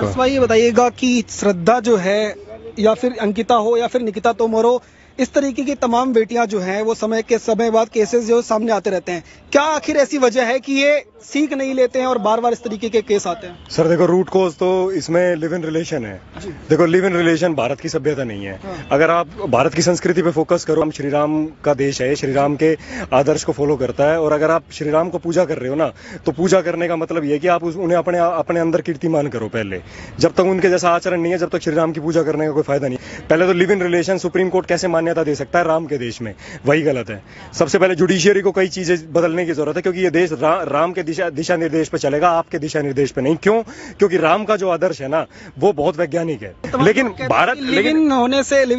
भाई ये बताइएगा कि श्रद्धा जो है या फिर अंकिता हो या फिर निकिता तोमर हो, इस तरीके की तमाम बेटियां जो हैं वो समय के समय बाद केसेस जो सामने आते रहते हैं। क्या आखिर ऐसी वजह है कि ये सीख नहीं लेते हैं और बार बार इस तरीके के केस आते हैं? सर देखो, रूट कॉज तो इसमें लिव इन रिलेशन है। देखो, लिव इन रिलेशन भारत की सभ्यता नहीं है। अगर आप भारत की संस्कृति पे फोकस करो, हम श्री राम का देश है, श्री राम के आदर्श को फॉलो करता है। और अगर आप श्री राम को पूजा कर रहे हो ना, तो पूजा करने का मतलब ये है कि आप उन्हें अपने अंदर कीर्तिमान करो। पहले जब तक उनके जैसा आचरण नहीं है, जब तक श्री राम की पूजा करने का कोई फायदा नहीं। पहले तो live in relation supreme court कैसे मान्यता दे सकता है राम के देश में? वही गलत है। सबसे पहले जुडिशियरी को कई चीजें बदलने की जरूरत है, क्योंकि ये देश राम के दिशा निर्देश पे चलेगा, आपके दिशा निर्देश पे नहीं। क्यों? क्योंकि राम का जो आदर्श है ना, वो बहुत वैज्ञानिक है। लेकिन Bharat live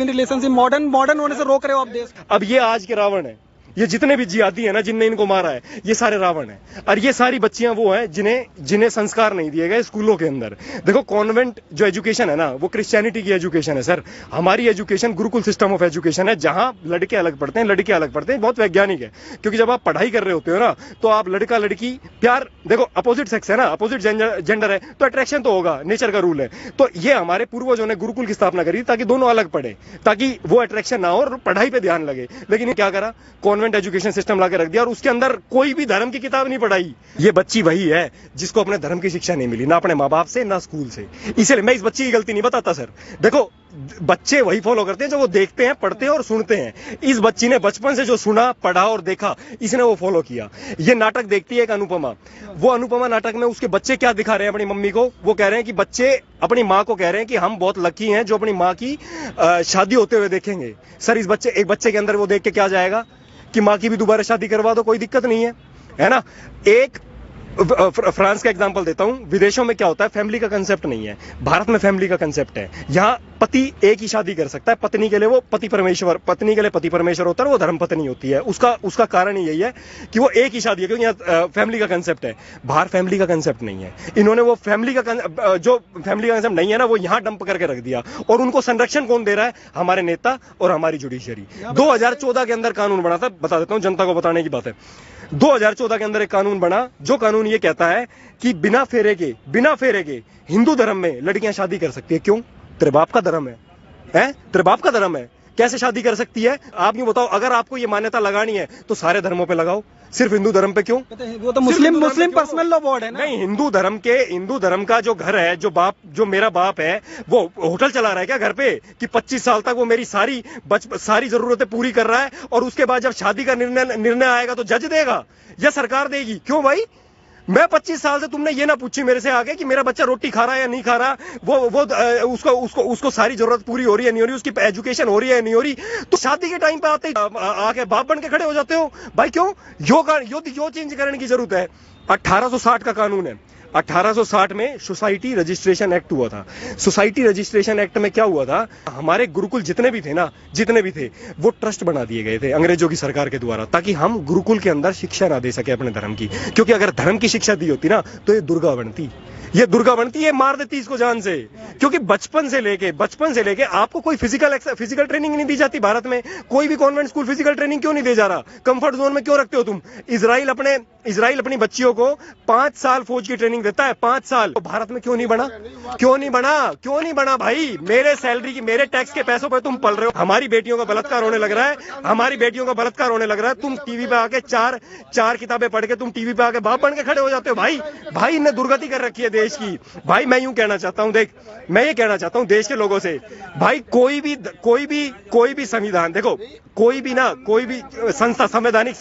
in relationship modern होने से रोक रहे हो आप देश। अब ये आज के रावण है। ये जितने भी जिहादी है ना, जिनने इनको मारा है, ये सारे रावण हैं। और ये सारी बच्चियां वो हैं जिन्हें संस्कार नहीं दिए गए स्कूलों के अंदर। देखो, कॉन्वेंट जो एजुकेशन है ना, वो क्रिश्चियनिटी की एजुकेशन है सर। हमारी education Gurukul system of education है, जहां लड़के अलग पढ़ते हैं, लड़के अलग पढ़ते हैं। बहुत वैज्ञानिक है, क्योंकि जब आप पढ़ाई कर रहे होते हो ना, तो आप लड़का लड़की प्यार, देखो अपोजिट सेक्स है ना, अपोजिट जेंडर है, तो अट्रैक्शन तो होगा, नेचर का रूल है। तो ये हमारे पूर्वजों ने गुरुकुल की स्थापना करी ताकि दोनों अलग पढ़े, ताकि वो अट्रैक्शन ना हो और पढ़ाई पे ध्यान लगे। लेकिन ये क्या करा, कॉन्वेंट एजुकेशन सिस्टम लाके रख दिया और उसके अंदर कोई भी धर्म की किताब नहीं पढ़ाई। ये बच्ची वही है जिसको अपने धर्म की शिक्षा नहीं मिली, ना अपने माँ बाप से, ना स्कूल से। इसलिए मैं इस बच्ची की गलती नहीं बताता सर। देखो, बच्चे वही फॉलो करते हैं जो वो देखते हैं, पढ़ते हैं और सुनते हैं। इस बच्ची ने बचपन से जो सुना, पढ़ा और देखा, इसने वो फॉलो किया। ये नाटक देखती है एक अनुपमा, वो अनुपमा नाटक में उसके बच्चे क्या दिखा रहे हैं अपनी मम्मी को? वो कह रहे हैं कि बच्चे अपनी माँ को कह रहे हैं कि हम बहुत लकी हैं जो अपनी माँ की शादी होते हुए देखेंगे। सर, एक बच्चे के अंदर वो देख के क्या जाएगा कि माँ की भी दोबारा शादी करवा दो, कोई दिक्कत नहीं है ना? एक फ्रांस का एग्जांपल देता हूं। विदेशों में क्या होता है, फैमिली का कंसेप्ट नहीं है। भारत में फैमिली का कंसेप्ट है। यहाँ पति एक ही शादी कर सकता है। पत्नी के लिए वो पति परमेश्वर होता है, वो धर्म पत्नी होती है। उसका कारण ही यही है कि वो एक ही शादी है, क्योंकि यहाँ फैमिली का कंसेप्ट है। बाहर फैमिली का कंसेप्ट नहीं है। इन्होंने वो फैमिली का कंसेप्ट नहीं है ना, वो यहाँ डंप करके रख दिया। और उनको संरक्षण कौन दे रहा है? हमारे नेता और हमारी जुडिशियरी। 2014 के अंदर कानून बना था, बता देता हूँ, जनता को बताने की बात है। 2014 के अंदर एक कानून बना, जो कानून ये कहता है कि बिना फेरे के हिंदू धर्म में लड़कियां शादी कर सकती है। क्यों? तेरे बाप का धर्म है, तेरे बाप का धर्म है, कैसे शादी कर सकती है? आप यूं बताओ, अगर आपको ये मान्यता लगानी है तो सारे धर्मों पे लगाओ, सिर्फ हिंदू धर्म पे क्यों? वो तो मुस्लिम पर्सनल लॉ बोर्ड है ना। नहीं, हिंदू धर्म का जो घर है, जो मेरा बाप है, वो होटल चला रहा है क्या घर पे कि 25 साल तक वो मेरी सारी जरूरतें पूरी कर रहा है, और उसके बाद जब शादी का निर्णय आएगा तो जज देगा या सरकार देगी? क्यों भाई? मैं 25 साल से तुमने ये ना पूछी मेरे से आगे कि मेरा बच्चा रोटी खा रहा है या नहीं खा रहा, उसको सारी जरूरत पूरी हो रही है नहीं हो रही, उसकी एजुकेशन हो रही है नहीं हो रही, तो शादी के टाइम पे आते आके बाप बन के खड़े हो जाते हो भाई। क्यों? यो चेंज करने की जरूरत है। 1860 का कानून है। 1860 में सोसाइटी रजिस्ट्रेशन एक्ट हुआ था। सोसाइटी रजिस्ट्रेशन एक्ट में क्या हुआ था, हमारे गुरुकुल जितने भी थे वो ट्रस्ट बना दिए गए थे अंग्रेजों की सरकार के द्वारा, ताकि हम गुरुकुल के अंदर शिक्षा ना दे सके अपने धर्म की। क्योंकि अगर धर्म की शिक्षा दी होती ना, तो ये दुर्गा बनती, ये मार देती इसको जान से। क्योंकि बचपन से लेके आपको कोई फिजिकल ट्रेनिंग नहीं दी जाती भारत में। कोई भी कॉन्वेंट स्कूल फिजिकल ट्रेनिंग क्यों नहीं दे जा रहा? कंफर्ट जोन में क्यों रखते हो तुम? इजराइल अपनी बच्चियों को 5 साल फौज की ट्रेनिंग देता है, 5 साल। तो भारत में क्यों नहीं बना भाई? मेरे सैलरी की, मेरे टैक्स के पैसों पर तुम पल रहे हो। हमारी बेटियों का बलात्कार होने लग रहा है, तुम टीवी पे आके चार किताबें पढ़ के तुम टीवी पे आके बाप बन के खड़े हो जाते हो। भाई इन्हें दुर्गति कर रखी है देश की। भाई मैं ये कहना चाहता हूं देश के लोगों से, भाई कोई भी संविधान, देखो कोई भी संस्था, संवैधानिक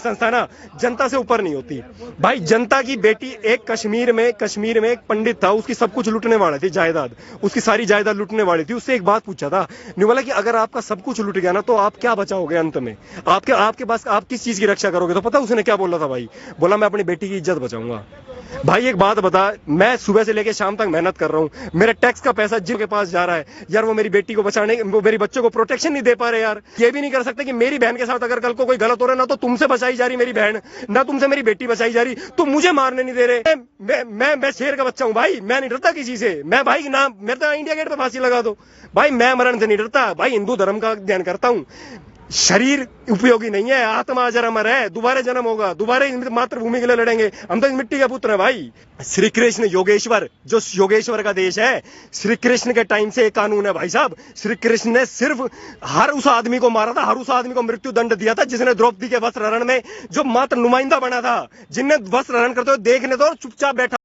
संस्था ना जनता से ऊपर नहीं होती। भाई जनता की बेटी, एक कश्मीर में एक पंडित था, उसकी सब कुछ लूटने वाले थे, जायदाद, उसकी सारी जायदाद लूटने वाली थी। उससे एक बात पूछा था, नहीं बोला कि अगर आपका सब कुछ लूट गया ना, तो आप क्या बचाओगे अंत में? आपके पास आप किस चीज की रक्षा करोगे? तो पता उसने क्या बोला था भाई? बोला, मैं अपनी बेटी की इज्जत बचाऊंगा। भाई एक बात बता, मैं सुबह से लेकर शाम तक मेहनत कर रहा हूं, मेरे टैक्स का पैसा जिनके पास जा रहा है यार, वो मेरी बेटी को बचाने, वो मेरी बच्चों को प्रोटेक्शन नहीं दे पा रहे यार। ये भी नहीं कर सकते कि मेरी बहन के साथ अगर कल को कोई गलत हो रहा है, ना तो तुमसे बचाई जा रही मेरी बहन, ना तुमसे मेरी बेटी बचाई जा रही, तो मुझे मारने नहीं दे रहे। मैं शेर का बच्चा हूं भाई, मैं नहीं डरता किसी से। मैं भाई ना, मेरे तो इंडिया गेट पे फांसी लगा दो भाई, मैं मरण से नहीं डरता भाई। हिंदू धर्म का अध्ययन करता हूं। शरीर उपयोगी नहीं है, आत्मा अजर अमर है, दोबारा जन्म होगा, दोबारा मातृभूमि के लिए लड़ेंगे। हम तो इस मिट्टी के पुत्र हैं भाई। श्री कृष्ण योगेश्वर, जो योगेश्वर का देश है, श्री कृष्ण के टाइम से एक कानून है भाई साहब। श्री कृष्ण ने सिर्फ हर उस आदमी को मारा था, हर उस आदमी को मृत्यु दंड दिया था जिसने द्रौपदी के वस्त्र हरण में जो मात्र नुमाइंदा बना था। जिनने वस्त्र हरण करते हुए देखने तो चुपचाप बैठा